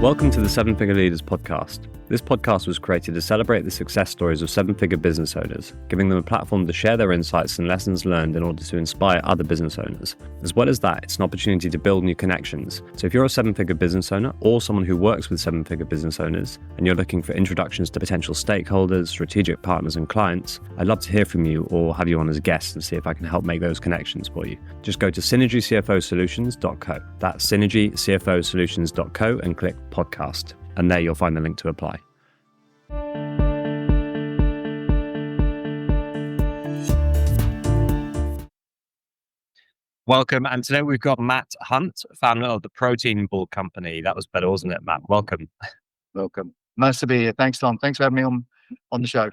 Welcome to the Seven Figure Leaders podcast. This podcast was created to celebrate the success stories of seven-figure business owners, giving them a platform to share their insights and lessons learned in order to inspire other business owners. As well as that, it's an opportunity to build new connections. So if you're a seven-figure business owner or someone who works with seven-figure business owners and you're looking for introductions to potential stakeholders, strategic partners and clients, I'd love to hear from you or have you on as a guest and see if I can help make those connections for you. Just go to synergycfosolutions.co. That's synergycfosolutions.co and click podcast. And there you'll find the link to apply. Welcome. And today we've got Matt Hunt, founder of the Protein Ball Company. That was better, wasn't it, Matt? Welcome. Welcome. Nice to be here. Thanks, Tom. Thanks for having me on the show.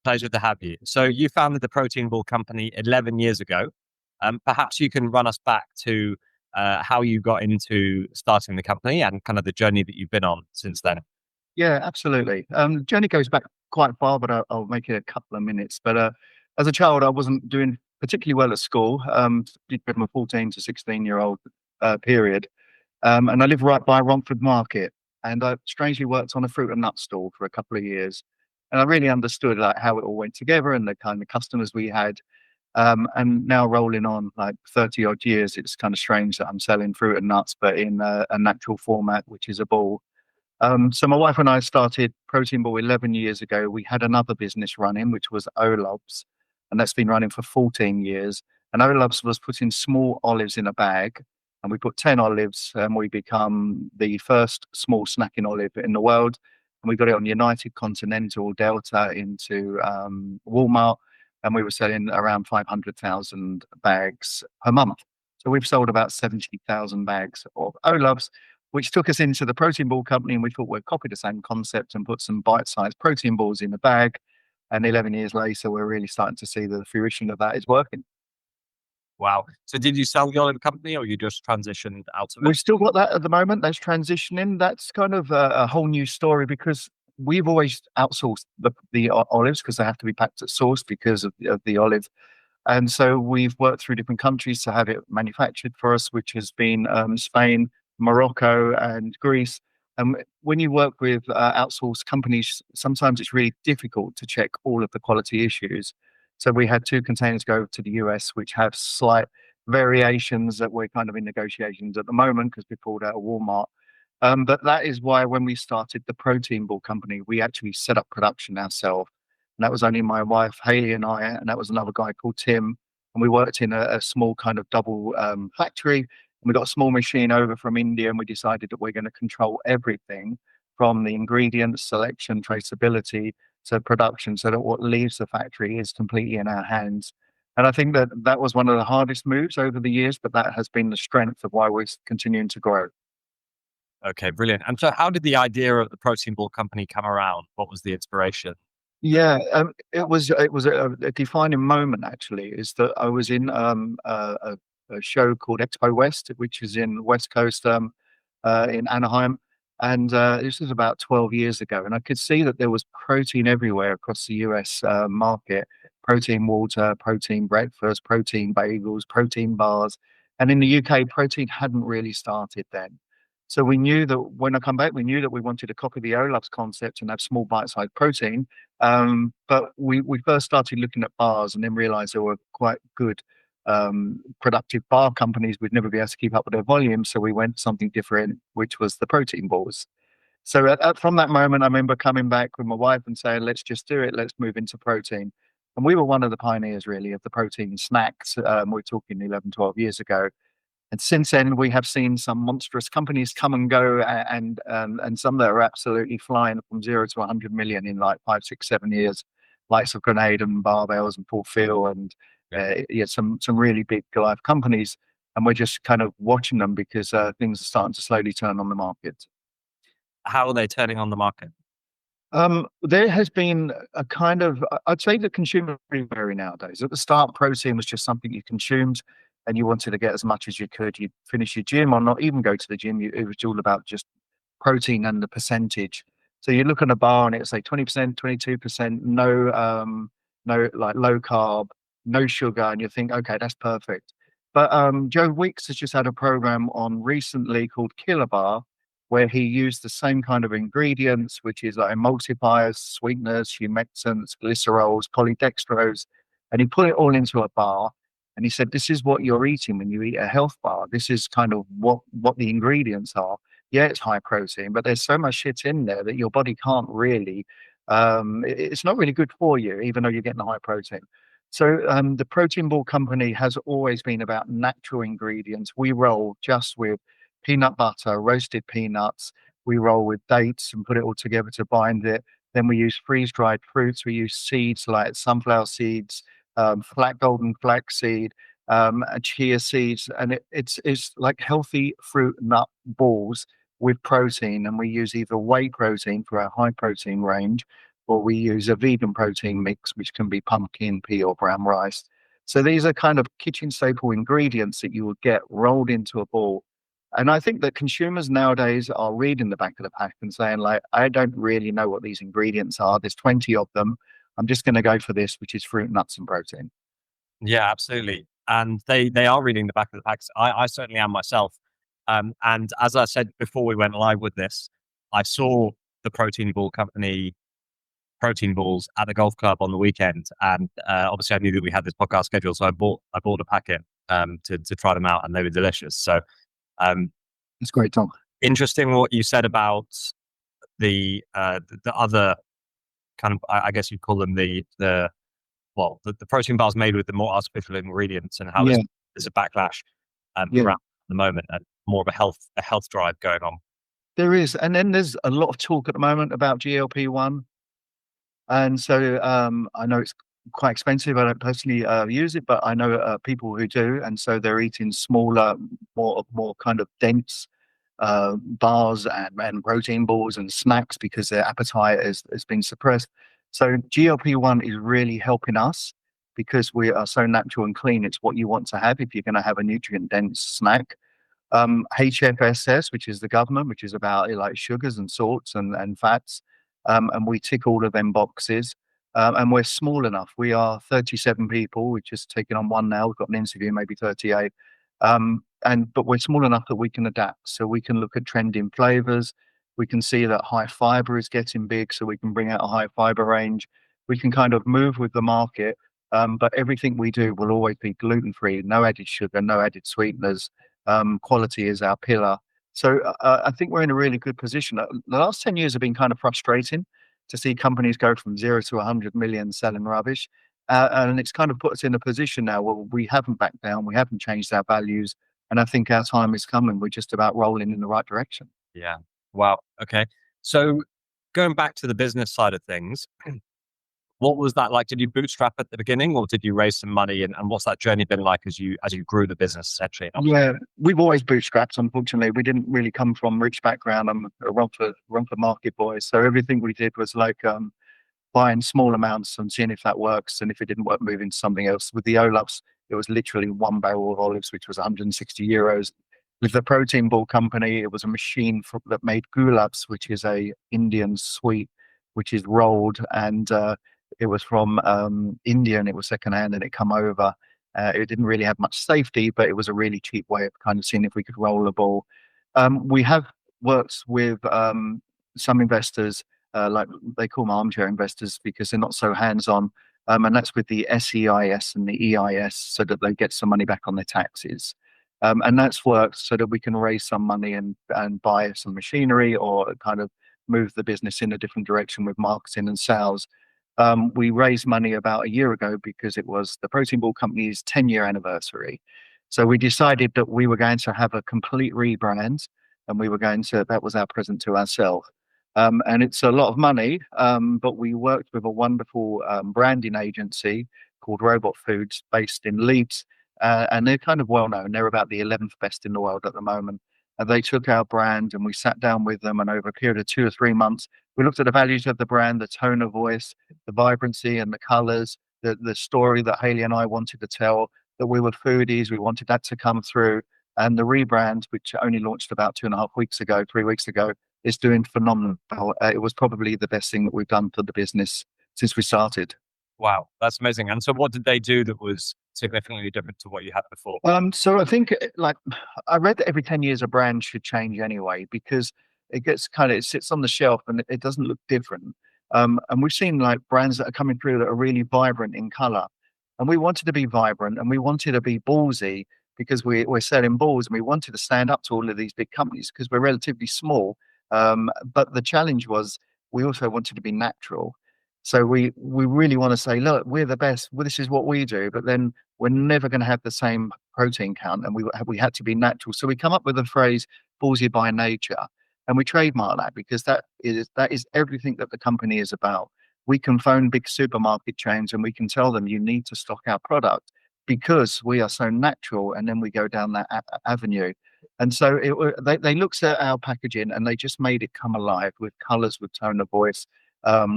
Pleasure to have you. So you founded the Protein Ball Company 11 years ago. Perhaps you can run us back to how you got into starting the company and kind of the journey that you've been on since then. Yeah, absolutely. The journey goes back quite far, but I'll make it a couple of minutes. But as a child, I wasn't doing particularly well at school, from a 14 to 16-year-old period. And I lived right by Romford Market. And I strangely worked on a fruit and nut stall for a couple of years. And I really understood how it all went together and the kind of customers we had. And now rolling on like 30 odd years, it's kind of strange that I'm selling fruit and nuts, but in a natural format, which is a ball. So my wife and I started Protein Ball 11 years ago. We had another business running, which was Olafs, and that's been running for 14 years. And Olafs was putting small olives in a bag, and we put 10 olives, and we become the first small snacking olive in the world. And we got it on United Continental, Delta, into Walmart, and we were selling around 500,000 bags per month. So we've sold about 70,000 bags of Olafs, which took us into the Protein Ball Company, and we thought we'd copy the same concept and put some bite-sized protein balls in a bag. And 11 years later, we're really starting to see the fruition of that is working. Wow. So did you sell the olive company or you just transitioned out of it? We've still got that at the moment. That's transitioning. That's kind of a whole new story because we've always outsourced the olives because they have to be packed at source because of the olive. And so we've worked through different countries to have it manufactured for us, which has been Spain, Morocco and Greece. And when you work with outsourced companies, sometimes it's really difficult to check all of the quality issues. So we had 2 containers go to the US, which have slight variations that we're kind of in negotiations at the moment because we pulled out of Walmart. But that is why when we started the Protein Ball Company, we actually set up production ourselves. And that was only my wife, Hayley, and I, and that was another guy called Tim. And we worked in a small kind of double factory. We got a small machine over from India, and we decided that we're going to control everything from the ingredients, selection, traceability to production so that what leaves the factory is completely in our hands. And I think that was one of the hardest moves over the years, but that has been the strength of why we're continuing to grow. Okay, brilliant. And so how did the idea of the Protein Ball Company come around? What was the inspiration? Yeah, it was a defining moment, actually, is that I was in a show called Expo West, which is in West Coast in Anaheim. And this was about 12 years ago. And I could see that there was protein everywhere across the US market, protein water, protein breakfast, protein bagels, protein bars. And in the UK, protein hadn't really started then. So we knew that when I come back, we knew that we wanted to copy the Olafs concept and have small bite-sized protein. But we first started looking at bars and then realized there were quite good productive bar companies. We'd never be able to keep up with their volume. So we went something different, which was the protein balls. So from that moment, I remember coming back with my wife and saying, let's just do it. Let's move into protein. And we were one of the pioneers, really, of the protein snacks. We're talking 11, 12 years ago. And since then, we have seen some monstrous companies come and go, and some that are absolutely flying from 0 to 100 million in like 5, 6, 7 years, likes of Grenade and Barbells and Port Phil and some really big live companies. And we're just kind of watching them because things are starting to slowly turn on the market. How are they turning on the market? There has been a kind of, I'd say the consumer is very nowadays. At the start, protein was just something you consumed and you wanted to get as much as you could. You'd finish your gym or not even go to the gym. It was all about just protein and the percentage. So you look at a bar and it's say 20%, 22%, no like low carb, no sugar, and you think, okay, that's perfect. But Joe Wicks has just had a program on recently called Killer Bar, where he used the same kind of ingredients, which is like emulsifiers, sweeteners, humectants, glycerols, polydextrose, and he put it all into a bar. And he said, "This is what you're eating when you eat a health bar. This is kind of what the ingredients are. Yeah, it's high protein, but there's so much shit in there that your body can't really. It's not really good for you, even though you're getting the high protein." So the protein ball company has always been about natural ingredients. We roll just with peanut butter, roasted peanuts. We roll with dates and put it all together to bind it. Then we use freeze-dried fruits. We use seeds like sunflower seeds, flat golden flaxseed, chia seeds, and it's like healthy fruit nut balls with protein. And we use either whey protein for our high protein range, or we use a vegan protein mix, which can be pumpkin, pea, or brown rice. So these are kind of kitchen staple ingredients that you would get rolled into a ball. And I think that consumers nowadays are reading the back of the pack and saying, like, I don't really know what these ingredients are. There's 20 of them. I'm just going to go for this, which is fruit, nuts, and protein. Yeah, absolutely. And they are reading the back of the packs. I certainly am myself. And as I said before we went live with this, I saw the protein ball company protein balls at the golf club on the weekend, and obviously I knew that we had this podcast scheduled, so I bought a packet to try them out, and they were delicious. So It's great, Tom. interesting what you said about the other kind of, I guess you'd call them the protein bars made with the more artificial ingredients, and how Yeah, there's a backlash yeah, around at the moment, and more of a health drive going on. there is. And then there's a lot of talk at the moment about GLP-1. And so I know it's quite expensive. I don't personally use it, but I know people who do. And so they're eating smaller, more kind of dense bars and protein balls and snacks because their appetite has been suppressed. So GLP-1 is really helping us because we are so natural and clean. It's what you want to have if you're going to have a nutrient dense snack. HFSS, which is the government, which is about like sugars and salts and fats. And we tick all of them boxes. And we're small enough. We are 37 people. We've just taken on one now. We've got an interview, maybe 38. But we're small enough that we can adapt. So we can look at trending flavors. We can see that high fiber is getting big, so we can bring out a high fiber range. We can kind of move with the market. But everything we do will always be gluten free, no added sugar, no added sweeteners. Quality is our pillar. So I think we're in a really good position. The last 10 years have been kind of frustrating to see companies go from 0 to 100 million selling rubbish. And it's kind of put us in a position now where we haven't backed down, we haven't changed our values. And I think our time is coming. We're just about rolling in the right direction. Yeah. Wow. Okay. So going back to the business side of things, what was that like? Did you bootstrap at the beginning, or did you raise some money? And what's that journey been like as you grew the business essentially? Yeah, we've always bootstrapped. Unfortunately, we didn't really come from rich background. I'm a Romford market boy, so everything we did was like buying small amounts and seeing if that works, and if it didn't work, moving to something else. With the Olafs, it was literally one barrel of olives, which was 160 euros. With the protein ball company, it was a machine that made gulaps, which is a Indian sweet, which is rolled, and it was from India, and it was secondhand, and it come over. It didn't really have much safety, but it was a really cheap way of kind of seeing if we could roll a ball. We have worked with some investors, like they call them armchair investors because they're not so hands-on. And that's with the SEIS and the EIS so that they get some money back on their taxes. And that's worked so that we can raise some money and buy some machinery or kind of move the business in a different direction with marketing and sales. We raised money about a year ago because it was the Protein Ball Company's 10-year anniversary. So we decided that we were going to have a complete rebrand, and that was our present to ourselves. And it's a lot of money, but we worked with a wonderful branding agency called Robot Foods based in Leeds. And they're kind of well known. They're about the 11th best in the world at the moment. And they took our brand and we sat down with them. And over a period of 2 or 3 months, we looked at the values of the brand, the tone of voice, the vibrancy and the colors, the story that Haley and I wanted to tell, that we were foodies. We wanted that to come through. And the rebrand, which only launched about 2.5 weeks ago, 3 weeks ago, is doing phenomenal. It was probably the best thing that we've done for the business since we started. Wow, that's amazing. And so, what did they do that was significantly different to what you had before? So I think, like, I read that every 10 years a brand should change anyway, because it sits on the shelf and it doesn't look different. And we've seen like brands that are coming through that are really vibrant in color. And we wanted to be vibrant and we wanted to be ballsy because we're selling balls and we wanted to stand up to all of these big companies because we're relatively small. But the challenge was we also wanted to be natural. So we really want to say, look, we're the best. Well, this is what we do. But then we're never going to have the same protein count, and we had to be natural. So we come up with the phrase "ballsy by nature," and we trademark that because that is everything that the company is about. We can phone big supermarket chains and we can tell them you need to stock our product because we are so natural, and then we go down that avenue. And so they looked at our packaging and they just made it come alive with colors, with tone of voice,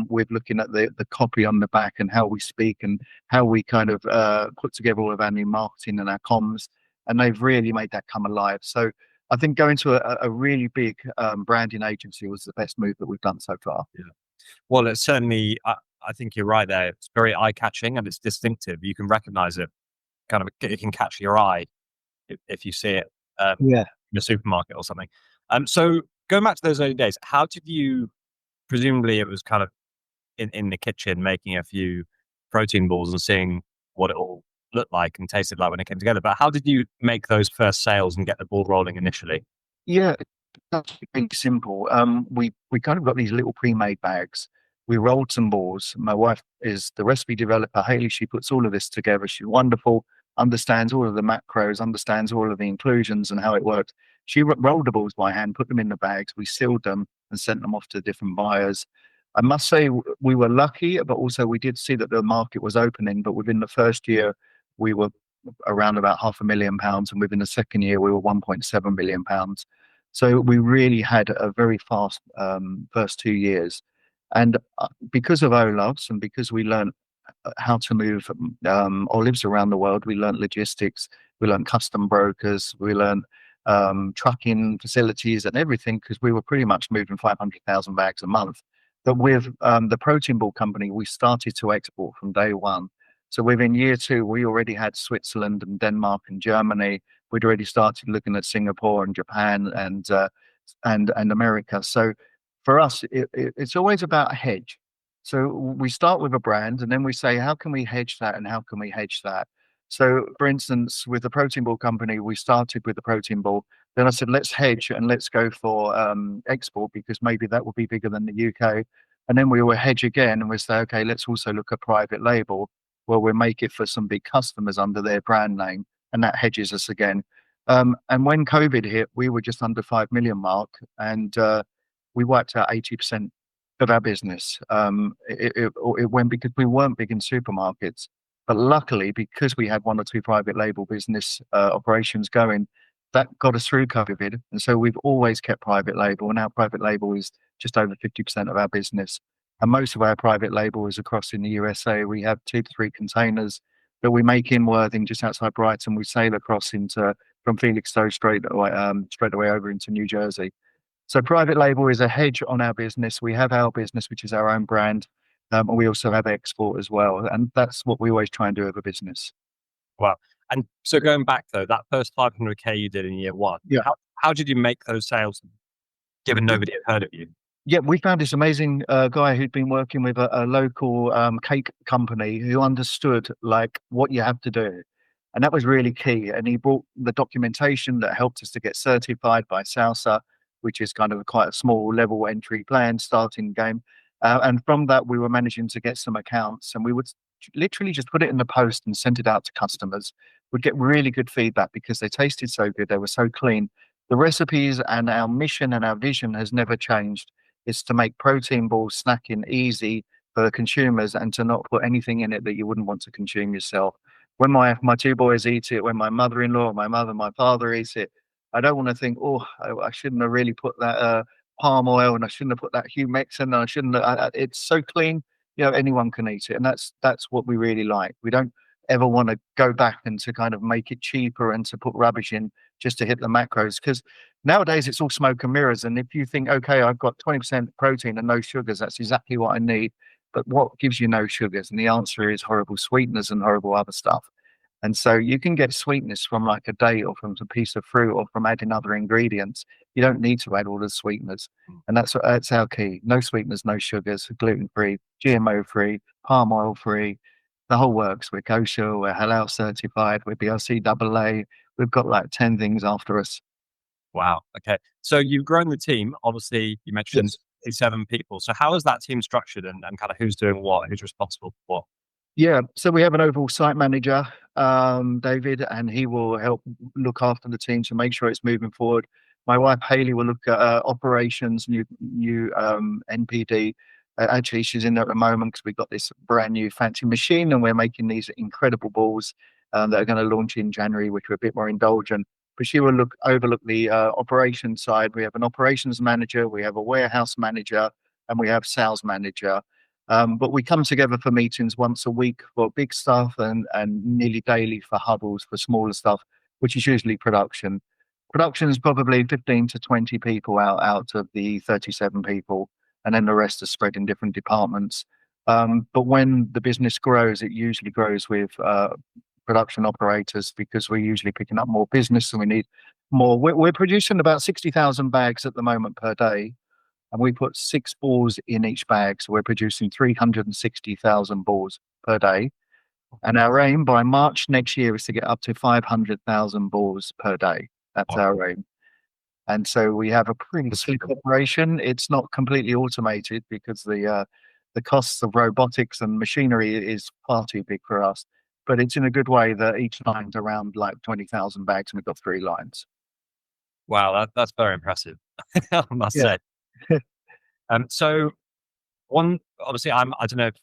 with looking at the copy on the back and how we speak and how we kind of put together all of our new marketing and our comms. And they've really made that come alive. So I think going to a really big branding agency was the best move that we've done so far. Yeah. Well, it's certainly, I think you're right there. It's very eye catching and it's distinctive. You can recognize it, kind of, it can catch your eye if you see it Yeah. in a supermarket or something. So going back to those early days, how did you, presumably it was kind of in the kitchen making a few protein balls and seeing what it all looked like and tasted like when it came together. But how did you make those first sales and get the ball rolling initially? Yeah, that's really simple. We kind of got these little pre-made bags. We rolled some balls. My wife is the recipe developer, Haley. She puts all of this together. She's wonderful, understands all of the macros, understands all of the inclusions and how it works. She rolled the balls by hand, put them in the bags. We sealed them and sent them off to different buyers. I must say we were lucky, but also we did see that the market was opening. But within the first year, we were around about £500,000, and within the second year, we were £1.7 million. So we really had a very fast first 2 years. And because of Olafs and because we learned how to move olives around the world, we learned logistics, we learned custom brokers, we learned trucking facilities and everything because we were pretty much moving 500,000 bags a month. But with the protein ball company, we started to export from day one. So within year two, we already had Switzerland and Denmark and Germany. We'd already started looking at Singapore and Japan and America. So for us, it's always about a hedge. So we start with a brand and then we say, how can we hedge that and how can we hedge that? So for instance, with the protein ball company, we started with the protein ball. Then I said, let's hedge and let's go for export because maybe that will be bigger than the UK. And then we will hedge again and we say, okay, let's also look at private label. Well, we'll make it for some big customers under their brand name, and that hedges us again. And when COVID hit, we were just under 5 million mark, and we wiped out 80% of our business. It went because we weren't big in supermarkets, but luckily because we had one or two private label business operations going, that got us through COVID. And so we've always kept private label, and our private label is just over 50% of our business. And most of our private label is across in the USA. We have 2 to 3 containers that we make in Worthing, just outside Brighton. We sail across from Felixstowe straight away over into New Jersey. So private label is a hedge on our business. We have our business, which is our own brand, and we also have export as well. And that's what we always try and do with a business. Wow. And so going back though, that first 500K you did in year one, Yeah. How did you make those sales given nobody had heard of you? Yeah, we found this amazing guy who'd been working with a local cake company who understood like what you have to do. And that was really key. And he brought the documentation that helped us to get certified by Salsa, which is kind of quite a small level entry plan starting game. And from that, we were managing to get some accounts, and we would literally just put it in the post and send it out to customers. We'd get really good feedback because they tasted so good. They were so clean. The recipes and our mission and our vision has never changed. It's to make protein balls snacking easy for the consumers and to not put anything in it that you wouldn't want to consume yourself. When my 2 boys eat it, when my mother-in-law, my father eats it, I don't want to think, oh, I shouldn't have really put that palm oil, and I shouldn't have put that humectant, and I shouldn't have, it's so clean, anyone can eat it. And that's what we really like. We don't ever want to go back and to kind of make it cheaper and to put rubbish in just to hit the macros, because nowadays it's all smoke and mirrors. And if you think, okay, I've got 20% protein and no sugars, that's exactly what I need. But what gives you no sugars? And the answer is horrible sweeteners and horrible other stuff. And so you can get sweetness from like a date or from a piece of fruit or from adding other ingredients. You don't need to add all the sweeteners. And that's our key. No sweeteners, no sugars, gluten-free, GMO-free, palm oil-free, the whole works. We're kosher, we're halal certified, we're BRC AA. We've got like 10 things after us. Wow. Okay. So you've grown the team. Obviously, you mentioned Yes. 7 people. So how is that team structured and kind of who's doing what? Who's responsible for what? Yeah, so we have an overall site manager, David, and he will help look after the team to make sure it's moving forward. My wife Haley will look at operations, new NPD. Actually, she's in there at the moment because we've got this brand new fancy machine, and we're making these incredible balls that are going to launch in January, which are a bit more indulgent. But she will overlook the operations side. We have an operations manager, we have a warehouse manager, and we have sales manager. But we come together for meetings once a week for big stuff and nearly daily for huddles for smaller stuff, which is usually production. Production is probably 15 to 20 people out of the 37 people, and then the rest are spread in different departments. But when the business grows, it usually grows with production operators because we're usually picking up more business and we need more. We're producing about 60,000 bags at the moment per day, and we put 6 balls in each bag. So we're producing 360,000 balls per day. And our aim by March next year is to get up to 500,000 balls per day. That's Wow. our aim. And so we have a pretty slick operation. It's not completely automated because the costs of robotics and machinery is far too big for us. But it's in a good way that each line's around like 20,000 bags, and we've got 3 lines. Wow, that's very impressive, I must Yeah. say. So one, obviously, I don't know if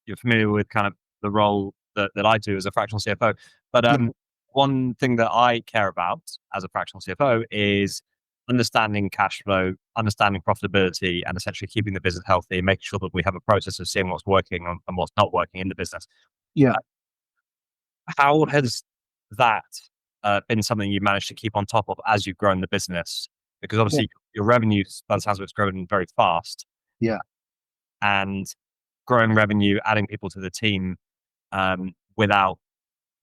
you're familiar with kind of the role that I do as a fractional CFO, but Yeah. one thing that I care about as a fractional CFO is understanding cash flow, understanding profitability, and essentially keeping the business healthy, making sure that we have a process of seeing what's working and what's not working in the business. Yeah. How has that been something you managed to keep on top of as you've grown the business? Because Yeah. obviously your revenues, by the sounds of it's grown very fast, Yeah. and growing revenue, adding people to the team without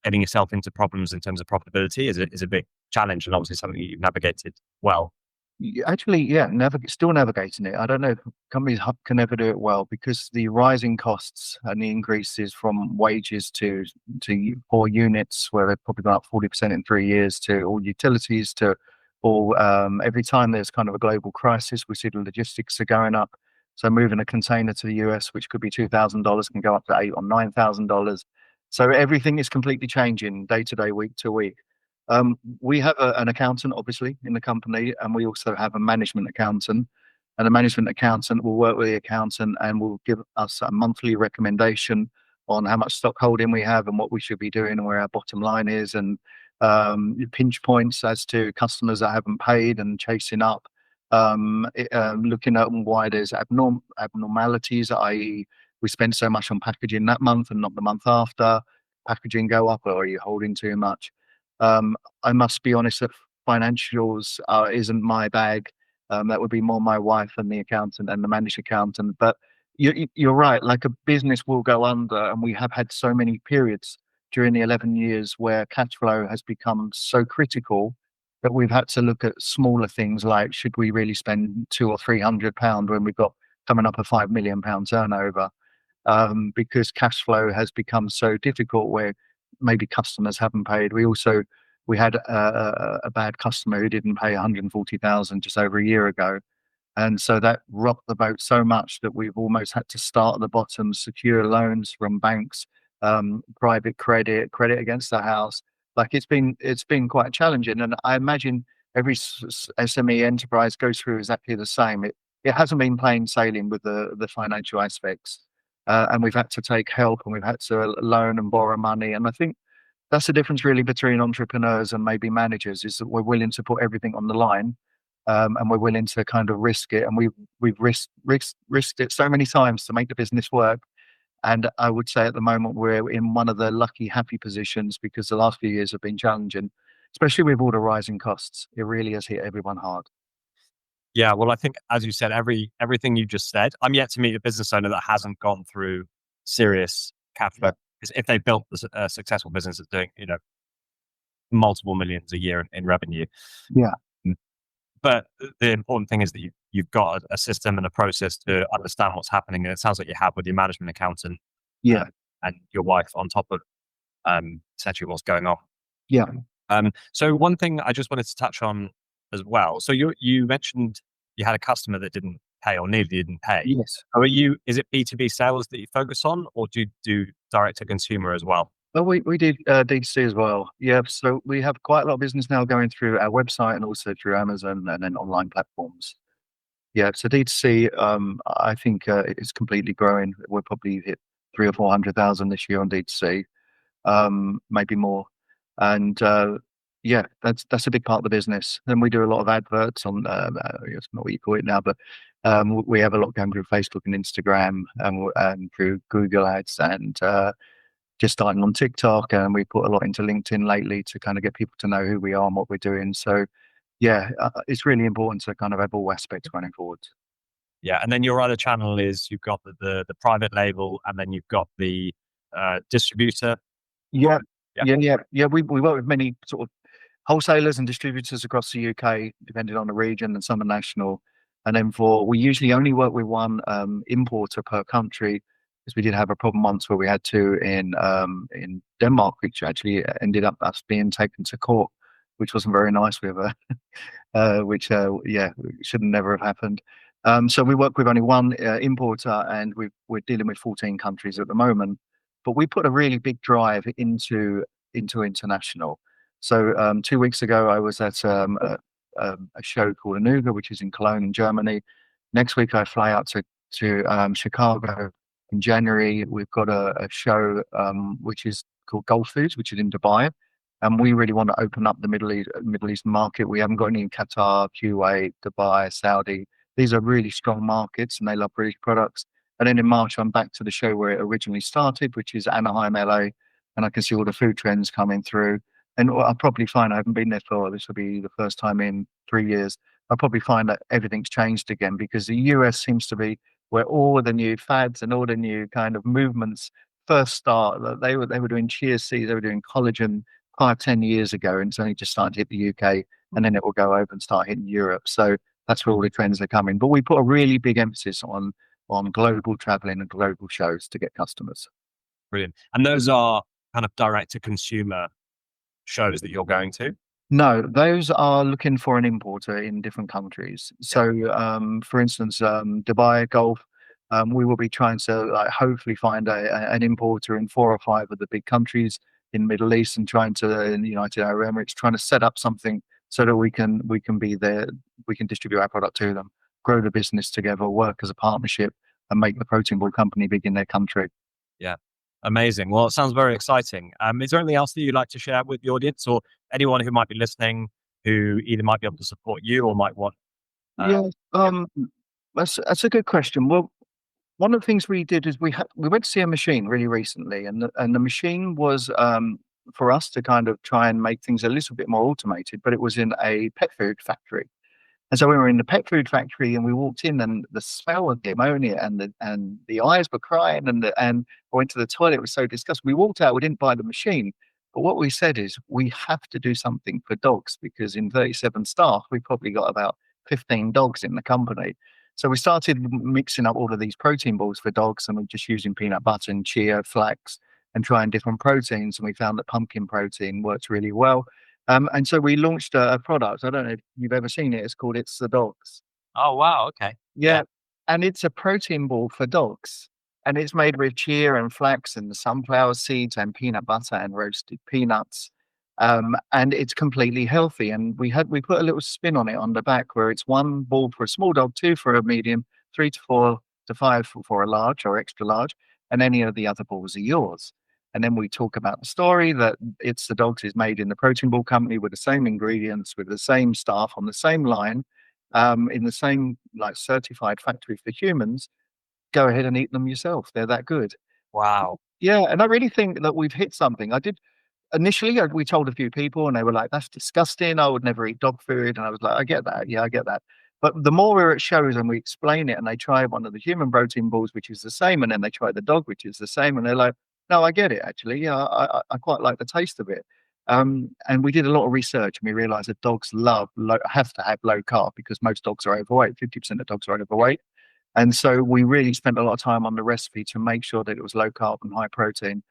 getting yourself into problems in terms of profitability is a big challenge, and obviously something you've navigated well. Actually, yeah, still navigating it. I don't know if companies can ever do it well because the rising costs and the increases from wages to all units, where they've probably gone up 40% in 3 years, to all utilities, to all every time there's kind of a global crisis, we see the logistics are going up. So moving a container to the US, which could be $2,000, can go up to $8,000 or $9,000. So everything is completely changing day to day, week to week. We have an accountant, obviously, in the company, and we also have a management accountant. And the management accountant will work with the accountant and will give us a monthly recommendation on how much stock holding we have and what we should be doing and where our bottom line is, and pinch points as to customers that haven't paid and chasing up. Looking at why there's abnormalities, i.e., we spend so much on packaging that month and not the month after. Packaging go up, or are you holding too much? I must be honest that financials isn't my bag. That would be more my wife and the accountant and the managed accountant. But you're right. Like a business will go under, and we have had so many periods during the 11 years where cash flow has become so critical that we've had to look at smaller things like, should we really spend £200 or £300 when we've got coming up a £5 million turnover? Because cash flow has become so difficult where maybe customers haven't paid. We had a bad customer who didn't pay 140,000 just over a year ago, and so that rocked the boat so much that we've almost had to start at the bottom, secure loans from banks, private credit against the house. Like it's been quite challenging, and I imagine every SME enterprise goes through exactly the same. It hasn't been plain sailing with the financial aspects, and we've had to take help and we've had to loan and borrow money. And I think that's the difference really between entrepreneurs and maybe managers, is that we're willing to put everything on the line, and we're willing to kind of risk it. And we've risked it so many times to make the business work. And I would say at the moment we're in one of the lucky, happy positions because the last few years have been challenging, especially with all the rising costs. It really has hit everyone hard. Yeah, well, I think as you said, everything you just said, I'm yet to meet a business owner that hasn't gone through serious cash flow if they built a successful business that's doing, multiple millions a year in revenue. Yeah, Mm. But the important thing is that you've got a system and a process to understand what's happening. And it sounds like you have with your management accountant yeah, and your wife on top of essentially what's going on. yeah. So one thing I just wanted to touch on as well. So you mentioned you had a customer that didn't pay or nearly didn't pay. Yes. Is it B2B sales that you focus on, or do you do direct to consumer as well? Well, we did D2C as well. Yeah, so we have quite a lot of business now going through our website and also through Amazon and then online platforms. Yeah, so D2C, I think it's completely growing. We'll probably hit 300,000 or 400,000 this year on D2C, maybe more. And yeah, that's a big part of the business. Then we do a lot of adverts on, it's not what you call it now, but we have a lot going through Facebook and Instagram and through Google Ads and just starting on TikTok. And we put a lot into LinkedIn lately to kind of get people to know who we are and what we're doing. So yeah, it's really important to kind of have all aspects running forward. Yeah, and then your other channel is you've got the private label, and then you've got the distributor. Yeah, Yeah. yeah. We work with many sort of wholesalers and distributors across the UK, depending on the region, and some are national. And then we usually only work with one importer per country, because we did have a problem once where we had two in Denmark, which actually ended up us being taken to court, which wasn't very nice. We have a which yeah, should never have happened. So we work with only one importer, and we're dealing with 14 countries at the moment. But we put a really big drive into international. So 2 weeks ago, I was at a show called Anuga, which is in Cologne, in Germany. Next week, I fly out to Chicago. In January, we've got a show which is called Gulf Foods, which is in Dubai. And we really want to open up the Middle East market. We haven't got any in Qatar, Kuwait, Dubai, Saudi. These are really strong markets, and they love British products. And then in March, I'm back to the show where it originally started, which is Anaheim, LA, and I can see all the food trends coming through. And I'll probably find, I haven't been there for, this will be the first time in 3 years. I'll probably find that everything's changed again, because the US seems to be where all the new fads and all the new kind of movements first start. They were doing chia seeds, they were doing collagen 5, 10 years ago, and it's only just starting to hit the UK, and then it will go over and start hitting Europe. So that's where all the trends are coming. But we put a really big emphasis on global traveling and global shows to get customers. Brilliant. And those are kind of direct to consumer shows that you're going to? No, those are looking for an importer in different countries. So, for instance, Dubai Gulf, we will be trying to hopefully find an importer in 4 or 5 of the big countries in Middle East, and trying to in the United Arab Emirates, trying to set up something so that we can be there, we can distribute our product to them, grow the business together, work as a partnership, and make the protein ball company big in their country. Yeah. Amazing. Well, it sounds very exciting. Is there anything else that you'd like to share with the audience, or anyone who might be listening who either might be able to support you or might want? Yeah, that's a good question. Well, one of the things we did is we went to see a machine really recently, and the machine was for us to kind of try and make things a little bit more automated, but it was in a pet food factory. And so we were in the pet food factory, and we walked in, and the smell of the ammonia and the eyes were crying, and I went to the toilet. It was so disgusting. We walked out. We didn't buy the machine, but what we said is we have to do something for dogs, because in 37 staff, we probably got about 15 dogs in the company. So we started mixing up all of these protein balls for dogs, and we're just using peanut butter and chia, flax, and trying different proteins. And we found that pumpkin protein works really well. And so we launched a product. I don't know if you've ever seen it. It's called It's the Dogs. Oh, wow. Okay. Yeah. And it's a protein ball for dogs. And it's made with chia and flax and sunflower seeds and peanut butter and roasted peanuts. And it's completely healthy. And we put a little spin on it on the back, where it's 1 ball for a small dog, 2 for a medium, 3 to 4 to 5 for a large or extra large, and any of the other balls are yours. And then we talk about the story that It's the Dogs is made in the protein ball company with the same ingredients, with the same staff on the same line, in the same certified factory for humans. Go ahead and eat them yourself. They're that good. Wow. Yeah, and I really think that we've hit something. I did initially. We told a few people, and they were like, "That's disgusting. I would never eat dog food." And I was like, "I get that. Yeah, I get that." But the more we're at shows and we explain it, and they try one of the human protein balls, which is the same, and then they try the dog, which is the same, and they're like, No, I get it actually. Yeah, I quite like the taste of it. And we did a lot of research, and we realised that dogs have to have low carb because most dogs are overweight. 50% of dogs are overweight, and so we really spent a lot of time on the recipe to make sure that it was low carb and high protein.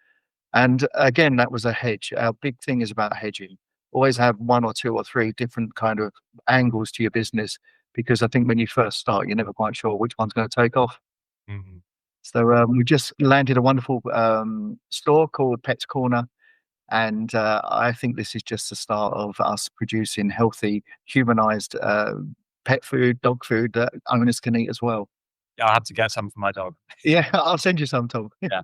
And again, that was a hedge. Our big thing is about hedging. Always have one or two or three different kind of angles to your business, because I think when you first start, you're never quite sure which one's going to take off. Mhm. So we just landed a wonderful store called Pets Corner, and I think this is just the start of us producing healthy, humanized pet food, dog food that owners can eat as well. Yeah, I'll have to get some for my dog. Yeah, I'll send you some, Tom. Yeah.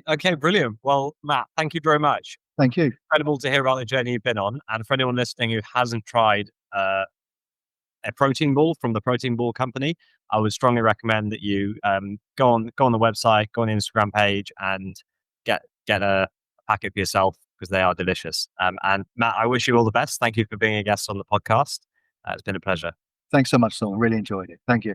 Okay, brilliant. Well, Matt, thank you very much. Thank you. Incredible to hear about the journey you've been on. And for anyone listening who hasn't tried a protein ball from the Protein Ball Company, I would strongly recommend that you go on the website, go on the Instagram page, and get a packet for yourself because they are delicious. And Matt, I wish you all the best. Thank you for being a guest on the podcast. It's been a pleasure. Thanks so much, Tom. Really enjoyed it. Thank you.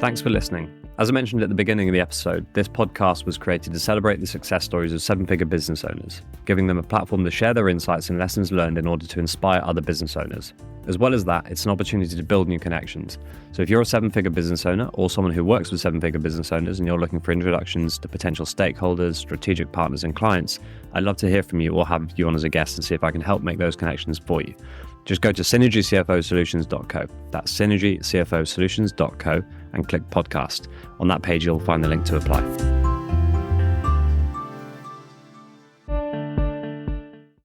Thanks for listening. As I mentioned at the beginning of the episode, this podcast was created to celebrate the success stories of seven-figure business owners, giving them a platform to share their insights and lessons learned in order to inspire other business owners. As well as that, it's an opportunity to build new connections. So if you're a seven-figure business owner or someone who works with seven-figure business owners and you're looking for introductions to potential stakeholders, strategic partners and clients, I'd love to hear from you or have you on as a guest and see if I can help make those connections for you. Just go to synergycfosolutions.co. That's synergycfosolutions.co and click podcast. On that page, you'll find the link to apply.